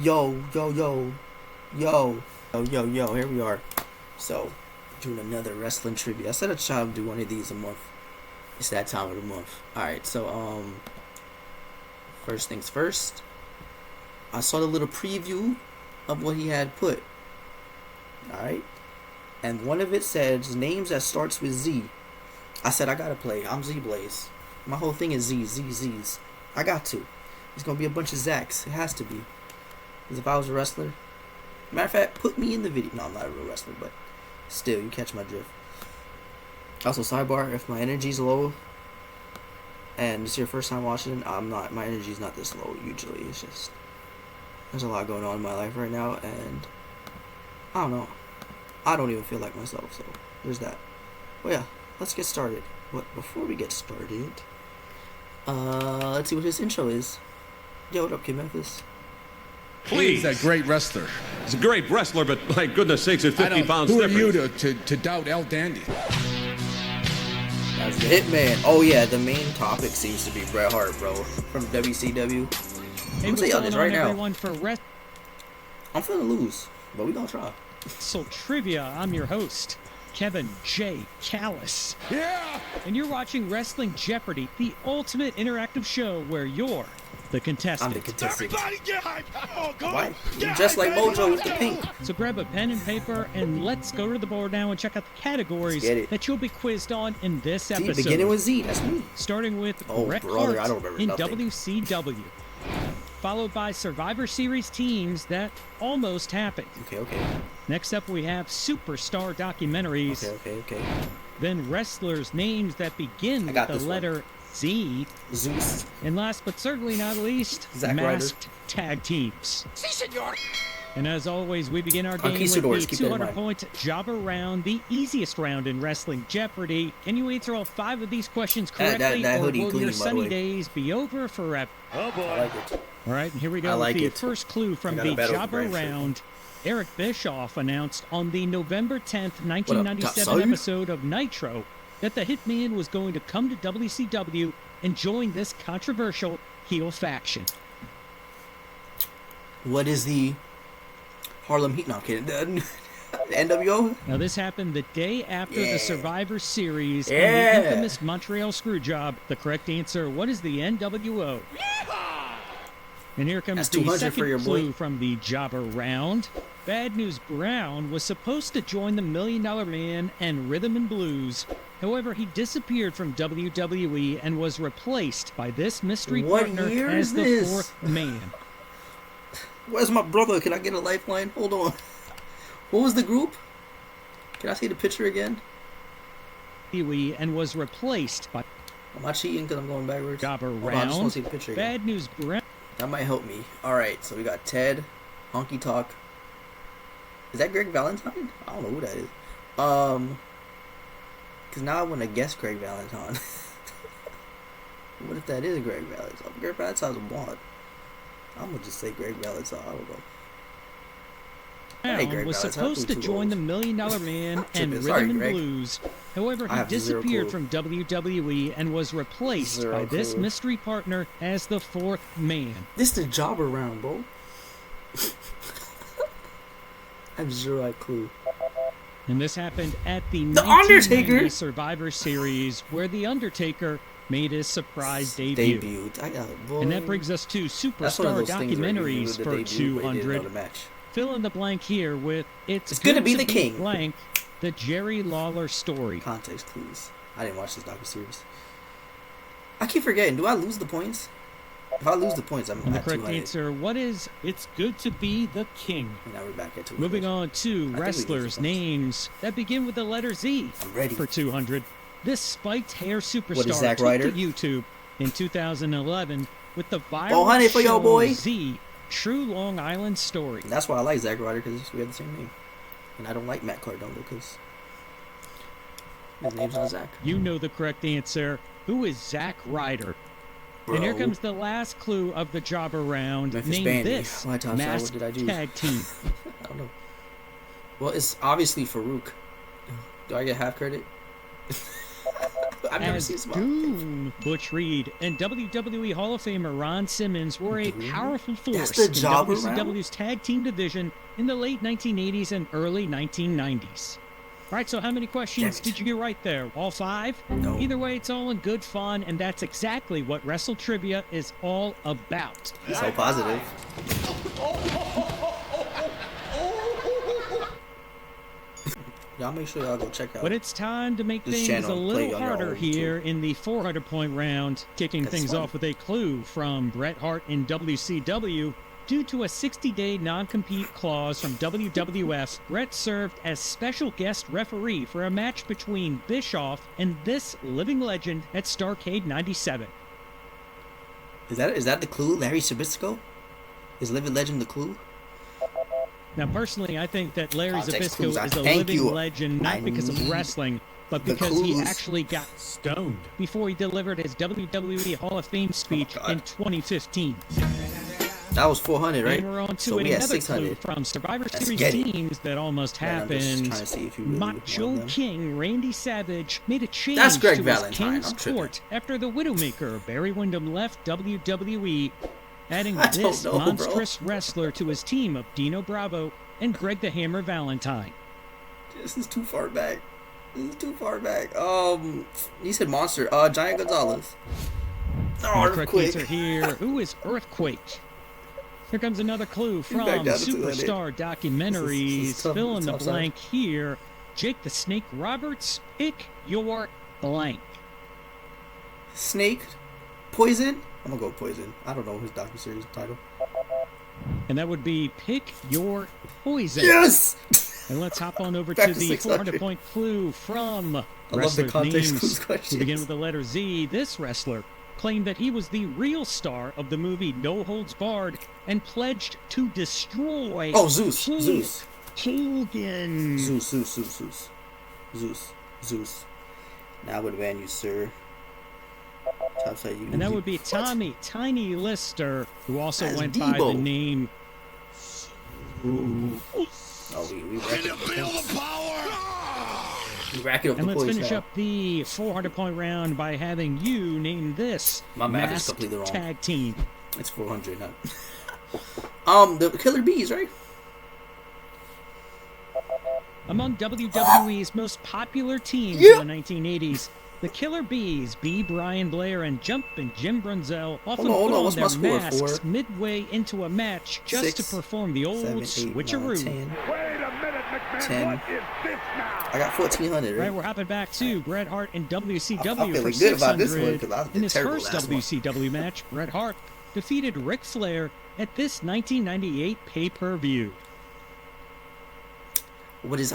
Yo, yo, yo, yo, yo, yo, yo, here we are. So, doing another wrestling trivia. I said I'd try to do one of these a month. It's that time of the month. Alright, so, first things first. I saw the little preview of what he had put. Alright? And one of it says names that starts with Z. I said I gotta play. I'm Z Blaze. My whole thing is Z's. I got to. It's gonna be a bunch of Zachs. It has to be. Because if I was a wrestler, matter of fact, put me in the video. No, I'm not a real wrestler, but still, you catch my drift. Also, sidebar: if my energy's low, and it's your first time watching, my energy's not this low usually. It's just there's a lot going on in my life right now, and I don't know. I don't even feel like myself, so there's that. But yeah, let's get started. But before we get started, let's see what his intro is. Yo, what up, Kid Memphis? Please. He's a great wrestler. He's a great wrestler, but my goodness sakes, at 50 pounds Who are difference. you to doubt El Dandy? That's the Hitman. Oh yeah, the main topic seems to be Bret Hart, bro, from WCW. I'm gonna tell y'all this right now. I'm finna lose, but we gonna try. WrestleTrivia. I'm your host, Kevin J. Callis. Yeah! And you're watching Wrestling Jeopardy, the ultimate interactive show where you're the contestant. I'm the contestant. Everybody get hype! Oh, come Why? on! You're just like Mojo with the pink. So grab a pen and paper and let's go to the board now and check out the categories that you'll be quizzed on in this See, episode. beginning with Z, that's me. Starting with Bret brother, I Hart don't remember in nothing. WCW. Followed by Survivor Series teams that almost happened. Okay. Next up we have superstar documentaries. Okay. Then wrestlers' names that begin with the letter Z. Zeus. And last but certainly not least, Zack masked tag teams. Si, senor! And as always, we begin our game with the 200-point Jobber round, the easiest round in Wrestling Jeopardy. Can you answer all 5 of these questions correctly, that or hoodie will clean, your by the sunny way. days be over forever? Oh, boy. I like it. All right, and here we I go like with the it. first clue from I got a the battle Jobber with Brad round. Eric Bischoff announced on the November 10th, Top 1997 Sawyer? episode of Nitro that the Hitman was going to come to WCW and join this controversial heel faction. What is the Harlem Heat? No, I'm kidding. The NWO? Now, this happened the day after the Survivor Series and Yeah. the infamous Montreal Screwjob. The correct answer, what is the NWO? And here comes That's the 200 second for your clue boy. from the Jobber round. Bad News Brown was supposed to join the $1 Million Man and Rhythm and Blues. However, he disappeared from WWE and was replaced by this mystery What partner year as is the this? fourth man. Where's my brother? Can I get a lifeline? Hold on. What was the group? Can I see the picture again? And was replaced by Am I cheating because I'm going backwards? Jobber Hold on, I just want round. to see the picture again. Bad News Brown. That might help me. Alright, so we got Ted, Honky Talk. Is that Greg Valentine? I don't know who that is. Because now I want to guess Greg Valentine. What if that is Greg Valentine? Greg Valentine's a blonde. I'm going to just say Greg Valentine. I don't know. Hey, Greg was Valentine, supposed to too join old. the $1 Million Man and Tripping. Sorry, Rhythm and Greg. Blues. However, I he have zero disappeared clue. from WWE and was replaced Zero by this clue. mystery partner as the fourth man. This the Jobber round, bro. I have zero clue. And this happened at the Undertaker! 1990 Survivor Series, where The Undertaker made his surprise debut. I got it, boy. And that brings us to That's one of superstar those things where you documentaries lose the for debut, but you didn't know 200. the match. Fill in the blank here with It's gonna Good be to the King. Blank, the Jerry Lawler story. Context clues. I didn't watch this docu-series. I keep forgetting. Do I lose the points? If I lose the points, I'm And the at correct 200. answer, what is It's Good to Be the King? Now we're back at 200. Moving on to we lose wrestlers' the points. names that begin with the letter Z I'm ready. for 200. This spiked hair superstar What is Zack took Ryder? to YouTube in 2011 with the viral Oh, honey, for your show boy. Z, True Long Island Story. That's why I like Zack Ryder, because we have the same name. And I don't like Matt Cardona, because his name's not Zack. You know the correct answer. Who is Zack Ryder? Bro. And here comes the last clue of the Jobber round. Memphis Name Bandy. this Why, Tom, sorry, what masked did I do? tag team. I don't know. Well, it's obviously Farouk. Do I get half credit? I've never As seen this. Goon, Butch Reed, and WWE Hall of Famer Ron Simmons were a powerful force the in jobber WCW's tag team division in the late 1980s and early 1990s. All right, so how many questions did you get right there? All 5? No. Either way, it's all in good fun, and that's exactly what WrestleTrivia is all about. So positive. Y'all make sure y'all go check out. But it's time to make this things channel a and play little on your harder own, here too. in the 400-point round, kicking That's things fun. off with a clue from Bret Hart in WCW. Due to a 60-day non-compete clause from WWF, Bret served as special guest referee for a match between Bischoff and this living legend at Starrcade 97. Is that the clue? Larry Sabisco? Is Living Legend the clue? Now, personally, I think that Larry Context Zbyszko clues. is a Thank living you. legend, not I because of need wrestling, but the because he clues. actually got stoned before he delivered his WWE Hall of Fame speech God. in 2015. That was 400, right? And we're on to So we had another clue 600. from Survivor Let's Series get it. teams that almost Man, I'm just happened. trying to see if you really Macho want them. King Randy Savage made a change That's Greg to Valentine. his King's I'm tripping. Court after the Widowmaker Barry Windham left WWE, adding I don't this know, bro. monstrous wrestler to his team of Dino Bravo and Greg the Hammer Valentine. This is too far back. You said monster. Giant Gonzalez. Oh, The correct answer Earthquake. here. Who is Earthquake? Here comes another clue from back down to 200. Superstar Documentaries. This is tough. Fill in It's the tough, son. blank here. Jake the Snake Roberts, pick your blank. Snake. Poison. I'm gonna go with Poison. I don't know his docuseries title. And that would be pick your poison. Yes. And let's hop on over Back to to the 600. 400-point clue from I love the wrestlers' context names. clues To questions. begin with the letter Z, this wrestler claimed that he was the real star of the movie No Holds Barred and pledged to destroy Oh, Zeus. Hulk Zeus. Hogan. Zeus. Now I would ban you, sir. Topside you. And that would be What? Tommy Tiny Lister, who also That's went by the Debo. name. Oh, we rack it up. We rack it up And the let's points finish now. up the 400-point round by having you name this My math is masked completely wrong. tag team. It's 400, not. The Killer Bees, right? Among WWE's most popular teams Yeah. in the 1980s, the Killer Bees, B. Brian Blair and Jumpin' Jim Brunzell often Hold on, put on what's my their score? masks 4, midway into a match just 6, to perform the old 7, 8, switcheroo. 9, 10. Wait a minute, McMahon. 10. What is this now? I got 1,400, Right, right? we're hopping back to Bret Hart and WCW I'm feeling for good about this 600. one, 'cause I did In his terrible first last one. WCW match, Bret Hart defeated Ric Flair at this 1998 pay-per-view. What is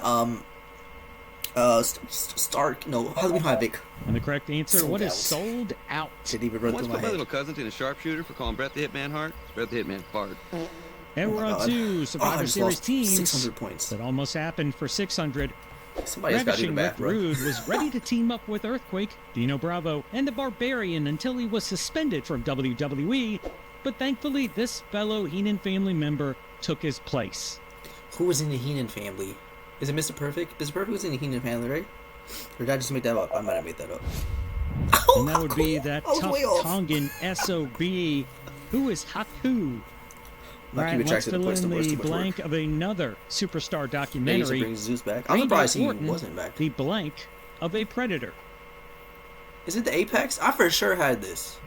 Stark? No, Halloween Havoc. And the correct answer, Sold what is out. sold out? Didn't even run Once through put my my head. little cousin to the sharpshooter for calling Bret the Hitman Hart. Bret the Hitman Fart. And we're my on God. to I Survivor just Series lost teams 600 points. that almost happened for 600. Somebody's got to do the Ravishing math, Rick bro. Rude was ready to team up with Earthquake, Dino Bravo, and the Barbarian until he was suspended from WWE, but thankfully this fellow Heenan family member took his place. Who was in the Heenan family? Is it Mr. Perfect? Mr. Perfect was in the Heenan family, right? Or did I just make that up? I might have made that up. And that would be that I was tough way off. Tongan SOB. Who is Haku? I'll keep Right, it track let's to the fill points. in The worst the too much blank work. of another superstar They used to documentary. bring Zeus back. I'm Randy surprised he Orton, wasn't back. The blank of a predator. Is it the Apex? I for sure had this.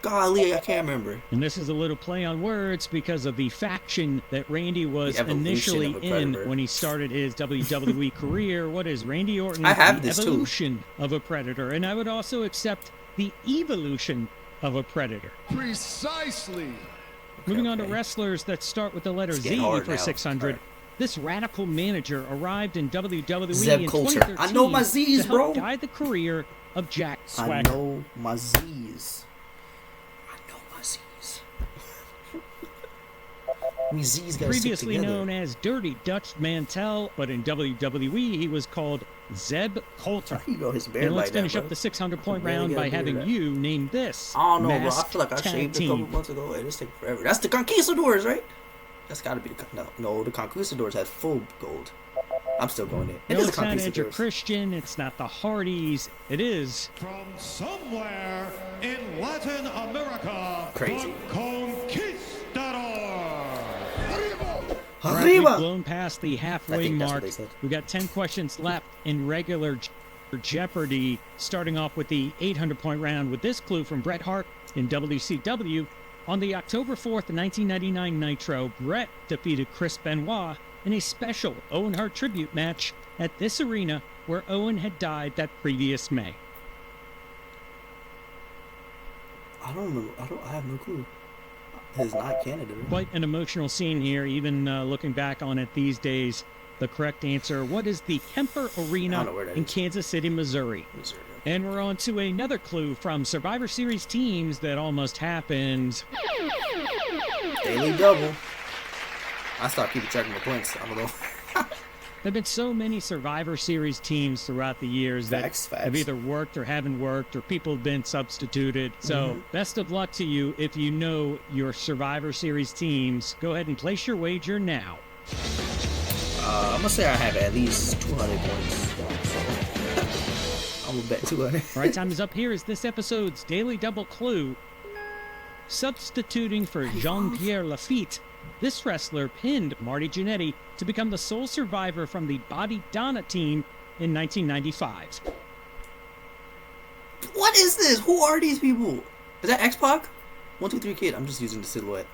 Golly, I can't remember. And this is a little play on words because of the faction that Randy was The evolution initially of a in predator. when he started his WWE career. What is Randy Orton? I have the this, too. evolution of a predator. And I would also accept the evolution of a predator. Precisely. Moving on to okay. wrestlers that start with the letter It's Z getting hard for now. 600. Alright. This radical manager arrived in WWE Zeb in Coulter. 2013 I know my Z's, to help bro. guide the career of Jack I Swagger. know my Z's. Me Z's gotta stick Previously together. known as Dirty Dutch Mantel, but in WWE he was called Zeb Coulter. You know his beard And let's like that, finish bro. up the 600-point Really round gotta by do having that. you name this. I don't know, bro. I masked feel like I tag shaved a team. couple months ago. Hey, this taking forever. That's the Conquistadors, right? That's gotta be the no. The Conquistadors had full gold. I'm still going there. It No, is a it's not piece of Edge or yours. Christian. It's not the Hardys. It is From somewhere in Latin America, Crazy. the Conquistador. All right, we've Arriba! blown past the I halfway think that's what mark. they said. We got 10 questions left in regular Jeopardy, starting off with the 800-point round with this clue from Bret Hart in WCW. On the October 4th, 1999 Nitro, Bret defeated Chris Benoit in a special Owen Hart tribute match at this arena where Owen had died that previous May. I don't know. I have no clue. It's not Canada. Right? Quite an emotional scene here, even looking back on it these days. The correct answer, what is the Kemper I don't Arena know where that in is. Kansas City, Missouri? Missouri. And we're on to another clue from Survivor Series teams that almost happened. Daily double. I stopped keeping track of my points. I don't know. There have been so many Survivor Series teams throughout the years that Facts. have either worked or haven't worked, or people have been substituted. So best of luck to you if you know your Survivor Series teams. Go ahead and place your wager now. I'm gonna say I have at least 200 points. I'm gonna bet 200. All right, time is up. Here is this episode's Daily Double Clue. Substituting for Jean-Pierre Lafitte, this wrestler pinned Marty Jannetty to become the sole survivor from the Body Donna team in 1995. What is this? Who are these people? Is that X-Pac? 1, 2, 3 Kid. I'm just using the silhouette.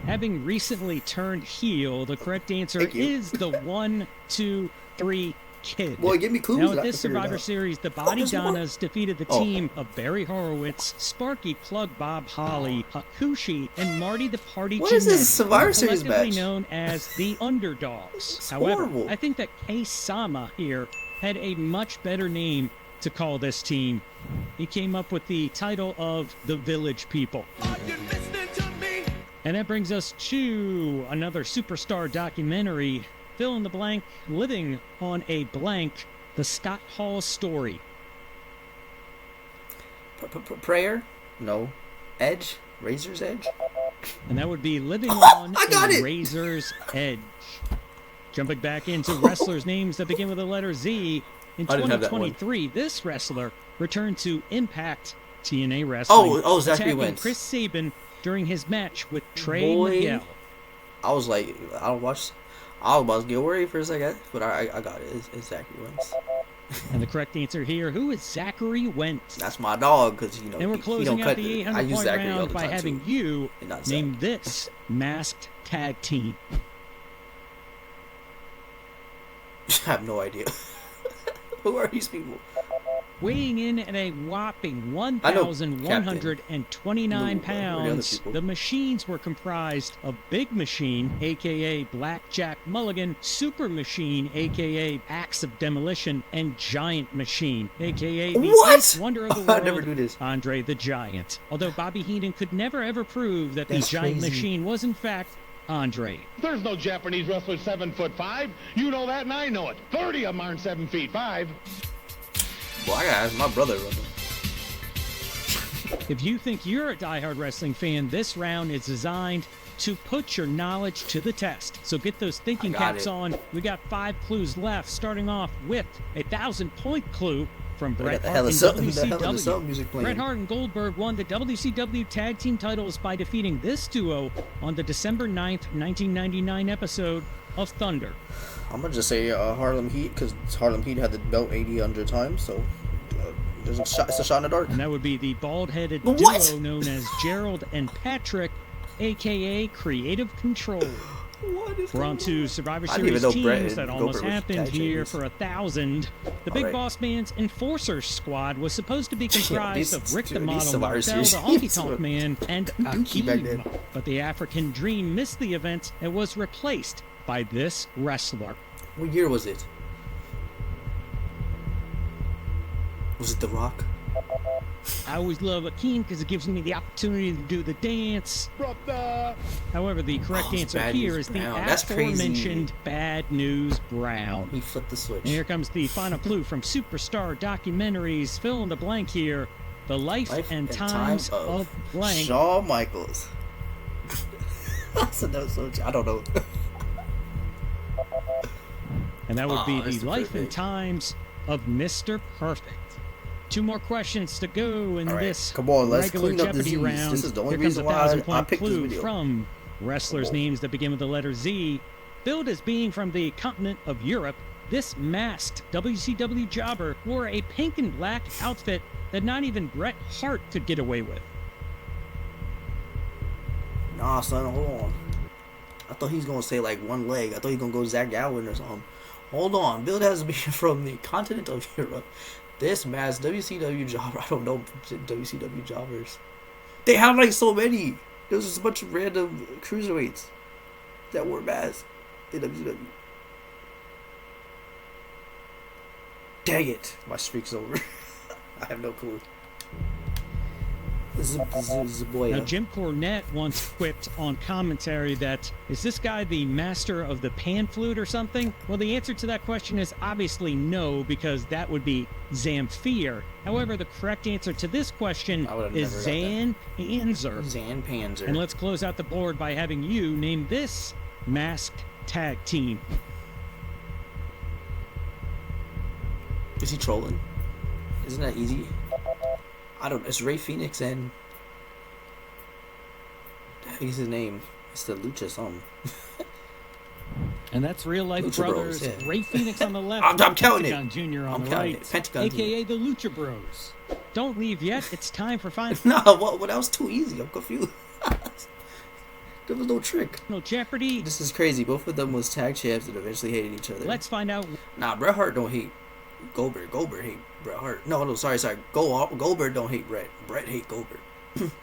Having recently turned heel, the correct answer Thank you. is the 1, 2, 3 Kid. Boy, give me clues. Now, I at this can figure it Survivor out. Series, the Body there's more. Donnas defeated the Oh. team of Barry Horowitz, Sparky Plug Bob Holly, Hakushi, and Marty the Party What is this Jannetty, Survivor Series collectively match? known as the Underdogs. It's However, horrible. I think that Kei Sama here had a much better name to call this team. He came up with the title of the Village People. And that brings us to another superstar documentary, fill in the blank, living on a blank, the Scott Hall story. Prayer? No. Edge? Razor's Edge? And that would be living on I got a it! razor's edge. Jumping back into wrestlers' names that begin with the letter Z, in I didn't have that one. 2023, this wrestler returned to Impact TNA Wrestling, Oh, Zachary attacking Wentz. Chris Sabin during his match with Trey Boy. Miguel. I was like, I was about to get worried for a second, but I got it. It's Zachary Wentz. And the correct answer here, who is Zachary Wentz? That's my dog, because, you know, And we're he closing don't out cut the I use 800-point Zachary all round the by time, having too. you And not name Zach. this masked tag team. I have no idea. Who are these people? Weighing in at a whopping I know 1,129 Captain. Who are the other pounds, people? the machines were comprised of Big Machine, a.k.a. Blackjack Mulligan, Super Machine, a.k.a. Axe of Demolition, and Giant Machine, a.k.a. the What? eighth wonder of the I world, never knew this. Andre the Giant. Although Bobby Heenan could never ever prove that That's the Giant crazy. Machine was in fact Andre. There's no Japanese wrestler 7'5". You know that, and I know it. 30 of them aren't 7'5". Well, I gotta ask my brother about them. If you think you're a diehard wrestling fan, this round is designed to put your knowledge to the test. So get those thinking I got caps it. on. We got 5 clues left, starting off with a 1,000-point clue from They Bret got the Hart Hell in in the Hell in the Cell WCW. music playing. Bret Hart and Goldberg won the WCW Tag Team titles by defeating this duo on the December 9th, 1999 episode of Thunder. I'm gonna just say Harlem Heat, because Harlem Heat had the belt 800 times, so there's a shot, it's a shot in the dark. And that would be the bald-headed What? duo known as Gerald and Patrick, a.k.a. Creative Control. What is We're on to Survivor I didn't Series even know Bret teams and that almost Goldberg was happened tag here champions. for 1,000. The Big Alright. Boss Man's Enforcer Squad was supposed to be comprised these- of Rick the dude, these Model, Survivor Martel, the Series Honky teams Tonk were Man, and dookie back then. Akeem. But the African Dream missed the event and was replaced by this wrestler. What year was it? Was it The Rock? I always love Akeem because it gives me the opportunity to do the dance. Brother. However, the correct Oh, it's answer Bad here News is the Brown. That's crazy. aforementioned Bad News Brown. He flipped the switch. And here comes the final clue from Superstar Documentaries. Fill in the blank here. The life, and times of blank. Shawn Michaels. So that was so, I don't know. And that would be the Mr. life and Perfect. times of Mr. Perfect. 2 more questions to go in All right, this come on, let's regular clean up Jeopardy Z's. round. This is the only Here comes a reason why I 1,000-point picked this clue video. from wrestlers' names that begin with the letter Z. Billed as being from the continent of Europe, this masked WCW jobber wore a pink and black outfit that not even Bret Hart could get away with. Nah, son, hold on. I thought he was gonna say like one leg. I thought he was gonna go Zach Gowen or something. Hold on, Bill has to be from the continent of Europe. This masked WCW jobber. I don't know WCW jobbers. They have like so many. There's just a bunch of random cruiserweights that wore masks in WCW. Dang it, my streak's over. I have no clue. This is a boy. Now, Jim Cornette once quipped on commentary that, is this guy the master of the pan flute or something? Well, the answer to that question is obviously no, because that would be Zamfir. However, the correct answer to this question is Zan Panzer. Zan Panzer. And let's close out the board by having you name this masked tag team. Is he trolling? Isn't that easy? I don't. It's Ray Phoenix and he's his name. It's the Lucha something. And that's real life Lucha brothers. Bros, yeah. Ray Phoenix on the left. I'm counting it. Pentagon Jr. on I'm the counting right. it. Pentagon AKA the Lucha Bros. Don't leave yet. It's time for final Nah, what? That was too easy. I'm confused. There was no trick. Jeopardy. This is crazy. Both of them was tag champs and eventually hated each other. Let's find out. Nah, Bret Hart don't hate Goldberg. Goldberg hate Bret Hart. No, sorry. Goldberg don't hate Bret. Bret hate Goldberg.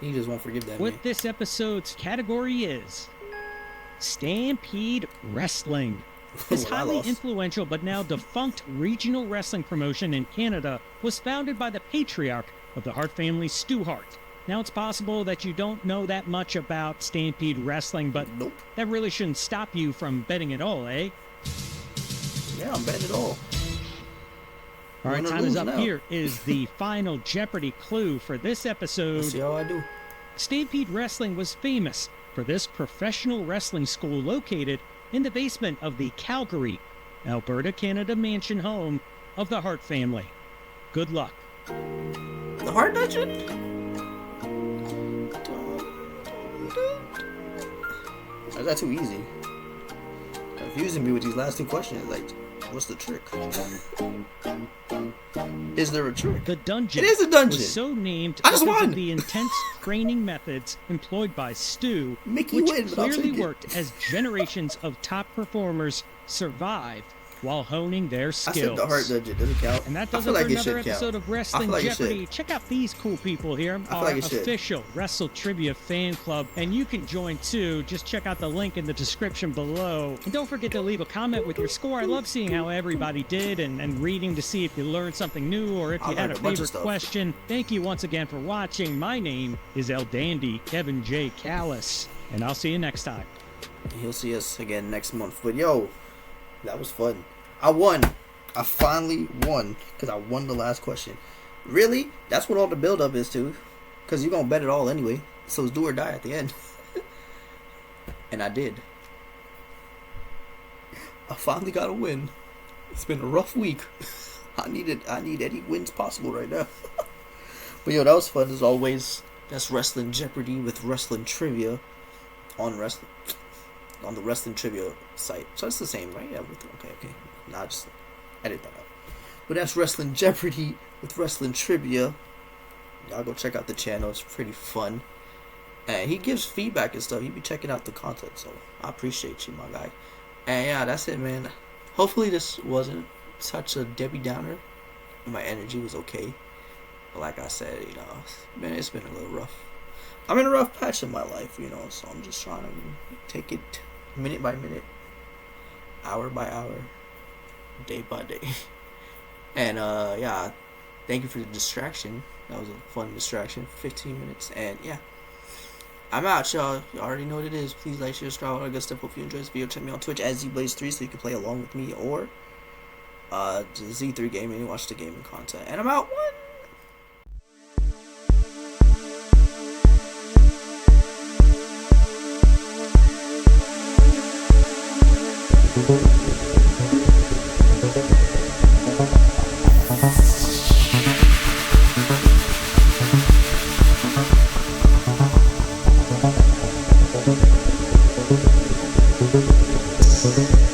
He just won't forgive that What man. this episode's category is Stampede Wrestling. This Well, I highly lost. influential but now defunct regional wrestling promotion in Canada was founded by the patriarch of the Hart family, Stu Hart. Now, it's possible that you don't know that much about Stampede Wrestling, but Nope. that really shouldn't stop you from betting at all, eh? Yeah, I'm betting it all. All right, Win or time is lose up. now. Here is the final Jeopardy clue for this episode. Let's see how I do. Stampede Wrestling was famous for this professional wrestling school located in the basement of the Calgary, Alberta, Canada mansion home of the Hart family. Good luck. The Hart Dungeon? Is that too easy? Confusing me with these last two questions. Like, what's the trick? Is there a trick? The dungeon, It is a dungeon. was so named I just because won. of the intense training methods employed by Stu, Mickey which win, but I'll clearly take it. worked as generations of top performers survived while honing their I skills. said the Hart Dungeon. Does it count? And that I does feel it for like it another should count. episode of I feel Wrestling like it should. Jeopardy. Check out these cool people here, feel our like it should. official WrestleTrivia fan club. And you can join too. Just check out the link in the description below. And don't forget to leave a comment with your score. I love seeing how everybody did and reading to see if you learned something new or if I you had learned a a bunch of favorite stuff. question. Thank you once again for watching. My name is El Dandy, Kevin J. Callis. And I'll see you next time. He'll see us again next month. But yo, that was fun. I won. I finally won because I won the last question. Really? That's what all the build up is to. Because you're going to bet it all anyway. So it's do or die at the end. And I did. I finally got a win. It's been a rough week. I need any wins possible right now. But yo, that was fun as always. That's Wrestling Jeopardy with Wrestling Trivia on the Wrestling Trivia site. So it's the same, right? Yeah. Okay. Nah, just edit that out. But that's Wrestling Jeopardy with Wrestling Trivia. Y'all go check out the channel. It's pretty fun. And he gives feedback and stuff. He be checking out the content. So I appreciate you, my guy. And yeah, that's it, man. Hopefully this wasn't such a Debbie Downer. My energy was okay. But like I said, man, it's been a little rough. I'm in a rough patch in my life, so I'm just trying to take it minute by minute, hour by hour, day by day. And yeah, thank you for the distraction. That was a fun distraction. 15 minutes. And yeah, I'm out, y'all. You already know what it is. Please like, share, subscribe, all that good stuff. Hope you enjoyed this video. Check me on Twitch at ZBlaze3 so you can play along with me, or Z3 Gaming and watch the gaming content. And I'm out. One. Bye.